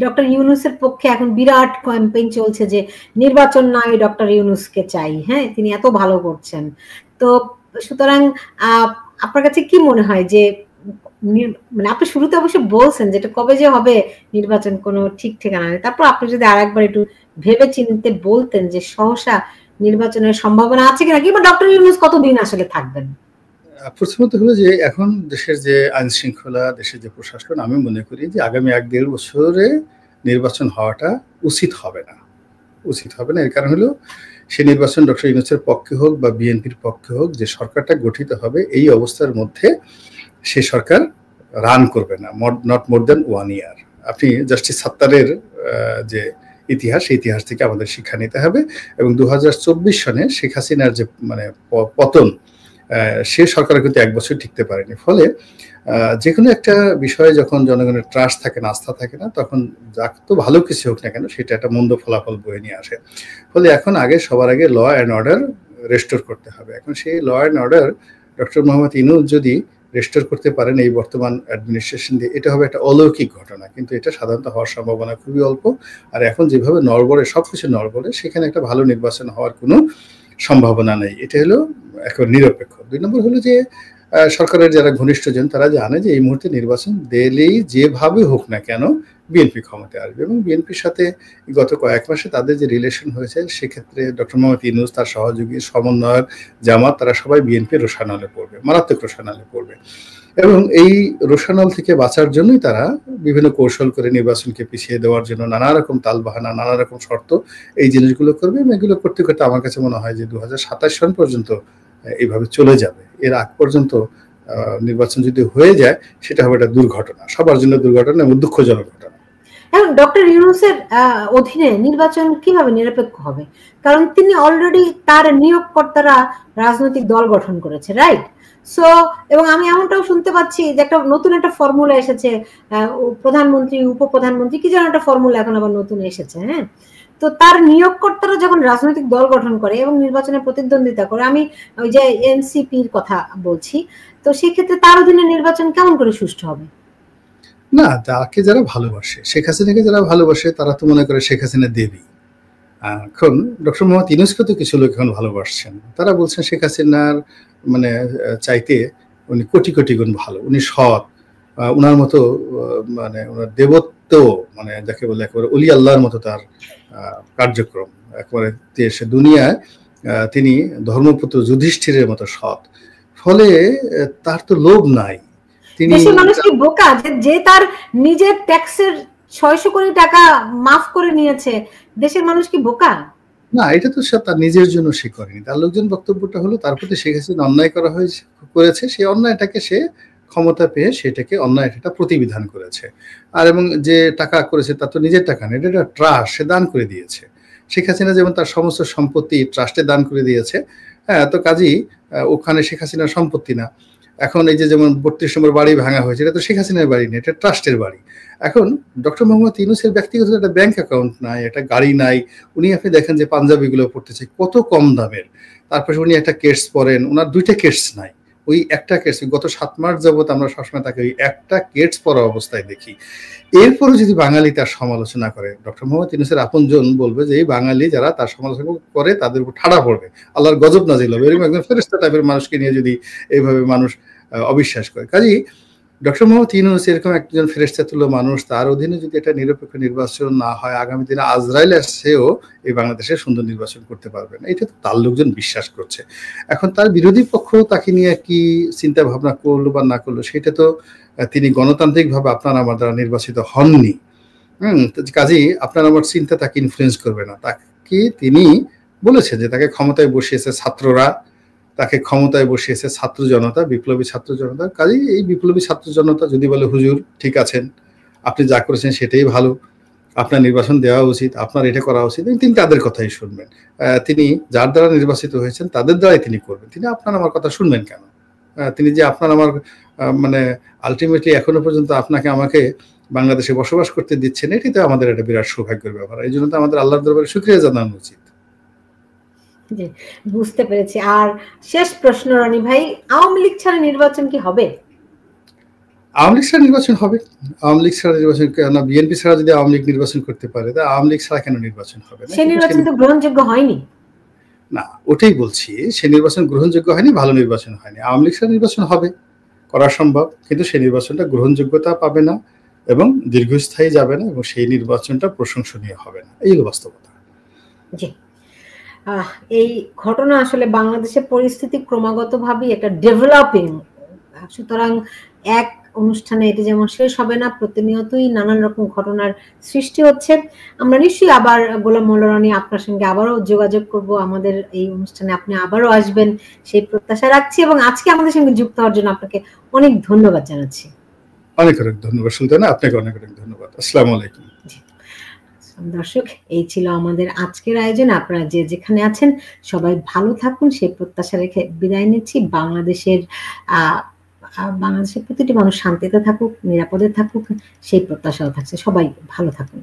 Doctor ইউনূসের পক্ষে এখন বিরাট campaign চলছে যে নির্বাচন নয়, ডক্টর ইউনূসকে চাই। হ্যাঁ, তিনি এত ভালো করছেন। তো সুতরাং আপনার কাছে কি মনে হয় যে মানে আপনি শুরুতে অবশ্য বলছেন যেটা কবে যে হবে নির্বাচন কোনো ঠিক ঠিকানা নেই, তারপর আপনি যদি আরেকবার একটু ভেবে চিনতে বলতেন যে সহসা নির্বাচনের সম্ভাবনা আছে কিনা, কিংবা ডক্টর ইউনূস কতদিন আসলে থাকবেন? প্রথমত হলো যে এখন দেশের যে আইন শৃঙ্খলা, দেশের যে প্রশাসন, আমি মনে করি যে আগামী 1-1.5 বছরে নির্বাচন হওয়াটা উচিত হবে না। এর কারণ হলো সে নির্বাচন ডক্টর ইউনূসের পক্ষে হোক বা বিএনপির পক্ষে হোক, যে সরকারটা গঠিত হবে এই অবস্থার মধ্যে সে সরকার রান করবে না নট মোর দেন 1 ইয়ার। আপনি জাস্টিস সাত্তারের যে ইতিহাস, সেই ইতিহাস থেকে আমাদের শিক্ষা নিতে হবে। এবং 2024 সনে শেখ হাসিনার যে মানে পতন, সে সরকার কিন্তু 1 বছর টিকতে পারেনি। ফলে যে কোনো একটা বিষয়ে যখন জনগণের ট্রাস্ট থাকে না, আস্থা থাকে না, তখন যত ভালো কিছু হোক না কেন সেটা একটা মন্দ ফলাফল বয়ে নিয়ে আসে। ফলে এখন সবার আগে ল অ্যান্ড অর্ডার রেস্টোর করতে হবে। এখন সেই law and order doctor Muhammad Yunus যদি রেস্টোর করতে পারেন এই বর্তমান অ্যাডমিনিস্ট্রেশন দিয়ে, এটা হবে একটা অলৌকিক ঘটনা, কিন্তু এটা সাধারণত হওয়ার সম্ভাবনা খুবই অল্প। আর এখন যেভাবে নড়বড়ে, সবকিছু নড়বড়ে, সেখানে একটা ভালো নির্বাচন হওয়ার কোনো সম্ভাবনা নেই। এটা হলো একেবারে নিরপেক্ষ। 2 নম্বর হলো যে সরকারের যারা ঘনিষ্ঠজন তারা জানে যে এই মুহূর্তে নির্বাচন দিলেই যেভাবে হোক না কেন বিএনপি ক্ষমতায় আসবে। এবং বিএনপির সাথে গত কয়েক মাসে তাদের যে রিলেশন হয়েছে, সেক্ষেত্রে ডক্টর মোহাম্মদ ইউনূস, তার সহযোগী, সমন্বয়ক, জামাত, তারা সবাই বিএনপির রোষানলে পড়বে, মারাত্মক রোষানলে পড়বে। এবং এই রোষানল থেকে বাঁচার জন্যই তারা বিভিন্ন কৌশল করে নির্বাচনকে পিছিয়ে দেওয়ার জন্য নানা রকম তালবাহানা, নানা রকম শর্ত, এই জিনিসগুলো করবে। এবং এগুলো করতে করতে আমার কাছে মনে হয় যে 2027 সন পর্যন্ত এইভাবে চলে যাবে। এর আগ পর্যন্ত নির্বাচন যদি হয়ে যায় সেটা হবে একটা দুর্ঘটনা, সবার জন্য দুর্ঘটনা এবং দুঃখজনক ঘটনা। এখন ডক্টর ইউনূসের অধীনে নির্বাচন কিভাবে নিরপেক্ষ হবে? কারণ তিনি অলরেডি তার নিয়োগকর্তারা রাজনৈতিক দল গঠন করেছে, রাইট? সো এবং আমি এমনটাও শুনতে পাচ্ছি যে একটা নতুন একটা ফর্মুলা এসেছে, প্রধানমন্ত্রী, উপপ্রধানমন্ত্রী, কি যেন একটা ফর্মুলা এখন আবার নতুন এসেছে। হ্যাঁ, তো তার নিয়োগকর্তারা যখন রাজনৈতিক দল গঠন করে এবং নির্বাচনে প্রতিদ্বন্দ্বিতা করে, আমি ওই যে এনসিপির কথা বলছি, তো সেক্ষেত্রে তার অধীনে নির্বাচন কেমন করে সুষ্ঠু হবে? না, তাকে যারা ভালোবাসে, শেখ হাসিনাকে যারা ভালোবাসে, তারা তো মনে করে শেখ হাসিনা দেবী। এখন ডক্টর মোহাম্মদ ইউনূসকে তো কিছু লোক এখন ভালোবাসছেন, তারা বলছেন শেখ হাসিনার মানে চাইতে উনি কোটি কোটি গুণ ভালো, উনি সৎ, উনার মতো মানে ওনার দেবত্ব, মানে যাকে বলে একেবারে অলি আল্লাহর মতো তার কার্যক্রম, একেবারে দেশে দুনিয়ায় তিনি ধর্মপুত্র যুধিষ্ঠিরের মতো সৎ। ফলে তার তো লোভ নাই। দেশের মানুষ কি বোকা যে তার নিজের ট্যাক্সের 600 কোটি টাকা মাফ করে নিয়েছে? দেশের মানুষ কি বোকা? না, এটা তো সে তার নিজের জন্য সে করেনি। তার লোকজন বক্তব্যটা হলো তার প্রতি শেখ হাসিনা অন্যায় করেছে, সেই অন্যায়টাকে সে ক্ষমতা পেয়ে সেটাকে অন্যায়টা প্রতিবিধান করেছে। আর এবং যে টাকা করেছে তা তো নিজের টাকা না, এটা একটা ট্রাস্ট, সে দান করে দিয়েছে। শেখ হাসিনা যেমন তার সমস্ত সম্পত্তি ট্রাস্টে দান করে দিয়েছে, হ্যাঁ, তো কাজেই ওখানে শেখ হাসিনার সম্পত্তি না। এখন এই যে যেমন 32 নম্বর বাড়ি ভাঙা হয়েছে, এটা তো শেখ হাসিনার বাড়ি না, এটা ট্রাস্টের বাড়ি। এখন ডক্টর মোহাম্মদ ইউনূসের ব্যক্তিগত একটা ব্যাংক অ্যাকাউন্ট নাই, একটা গাড়ি নাই। উনি আপনি দেখেন যে পাঞ্জাবিগুলো পড়তেছে কত কম দামের, তারপরে উনি একটা কেটস পরেন, ওনার 2টা কেটস নাই, ওই একটা কেটস গত 7 মাস যাবত আমরা সবসময় তাকে ওই একটা কেটস পরা অবস্থায় দেখি। এরপরও যদি বাঙালি তার সমালোচনা করে, ডক্টর মোহাম্মদ ইউনূসের আপনজন বলবে যে এই বাঙালি যারা তার সমালোচনা করে তাদের উপর ঠাড়া পড়বে, আল্লাহর গজব নাজিল হবে। এরকম একজন ফেরেশতা টাইপের মানুষকে নিয়ে যদি এইভাবে মানুষ অবিশ্বাস করে, কাজেই ডক্টর মোহাম্মদ ইউনূস এরকম একজন ফেরেশতা তুল্য মানুষ, তার অধীনে যদি একটা নিরপেক্ষ নির্বাচন না হয়, আগামী দিনে আজরাইল আসছেও এই বাংলাদেশে সুন্দর নির্বাচন করতে পারবে না, এটা তো তার লোকজন বিশ্বাস করছে। এখন তার বিরোধী পক্ষ তাকে নিয়ে কি চিন্তা ভাবনা করলো বা না করলো, সেটা তো তিনি গণতান্ত্রিকভাবে আপনার আমার দ্বারা নির্বাচিত হননি। কাজেই আপনার আমার চিন্তা তাকে ইনফ্লুয়েন্স করবে না। তাকে তিনি বলেছে যে তাকে ক্ষমতায় বসিয়েছে ছাত্ররা, তাকে ক্ষমতায় বসিয়েছে ছাত্র জনতা, বিপ্লবী ছাত্র জনতা। কাজেই এই বিপ্লবী ছাত্র জনতা যদি বলে হুজুর ঠিক আছেন, আপনি যা করেছেন সেটাই ভালো, আপনার নির্বাচন দেওয়া উচিত, আপনার এটা করা উচিত, তিনি তাদের কথাই শুনবেন। তিনি যার দ্বারা নির্বাচিত হয়েছেন তাদের দ্বারাই তিনি করবেন, তিনি আপনার আমার কথা শুনবেন কেন? তিনি যে আপনার আমার মানে আলটিমেটলি এখনো পর্যন্ত আপনাকে আমাকে বাংলাদেশে বসবাস করতে দিচ্ছেন, এটি তো আমাদের একটা বিরাট সৌভাগ্যের ব্যাপার। এই জন্য তো আমাদের আল্লাহর দরবারে শুকরিয়া জানানো উচিত। জি, বুঝতে পেরেছি। আর শেষ প্রশ্ন রনি ভাই, আওয়ামী লীগ ছাড়া নির্বাচন কি হবে? আওয়ামী লীগ ছাড়া নির্বাচন হবে। আওয়ামী লীগ ছাড়া নির্বাচন কেন, বিএনপি ছাড়া যদি আওয়ামী লীগ নির্বাচন করতে পারে, তা আওয়ামী লীগ ছাড়া কেন নির্বাচন হবে না? সেই নির্বাচন তো গ্রহণযোগ্য হয়নি। না, ওটাই বলছি, সে নির্বাচন গ্রহণযোগ্য হয়নি, ভালো নির্বাচন হয়নি। আওয়ামী লীগ ছাড়া নির্বাচন হবে, করা সম্ভব, কিন্তু সেই নির্বাচনটা গ্রহণযোগ্যতা পাবে না এবং দীর্ঘস্থায়ী যাবে না এবং সেই নির্বাচনটা প্রশংসনীয় হবে না। এই হলো বাস্তবতা। জি, এই ঘটনা আসলে বাংলাদেশের পরিস্থিতি ক্রমাগতভাবে একটা ডেভেলপিং, সুতরাং এক অনুষ্ঠানে এটি যেমন শেষ হবে না, প্রতিনিয়তই নানান রকম ঘটনার সৃষ্টি হচ্ছে। আমরা নিশ্চয়ই আবার গোলাম মোল্লা রনি আপনার সঙ্গে আবারও যোগাযোগ করব, আমাদের এই অনুষ্ঠানে আপনি আবারও আসবেন সেই প্রত্যাশা রাখছি, এবং আজকে আমাদের সঙ্গে যুক্ত হওয়ার জন্য আপনাকে অনেক ধন্যবাদ জানাচ্ছি। অনেক অনেক ধন্যবাদ সুলতানা, আপনাকে অনেক অনেক ধন্যবাদ। আসসালামু আলাইকুম। দর্শক, এই ছিল আমাদের আজকের আয়োজন। আপনারা যে যেখানে আছেন সবাই ভালো থাকুন সেই প্রত্যাশা রেখে বিদায় নিচ্ছি। বাংলাদেশের প্রতিটি মানুষ শান্তিতে থাকুক, নিরাপদে থাকুক, সেই প্রত্যাশাও থাকছে। সবাই ভালো থাকুন।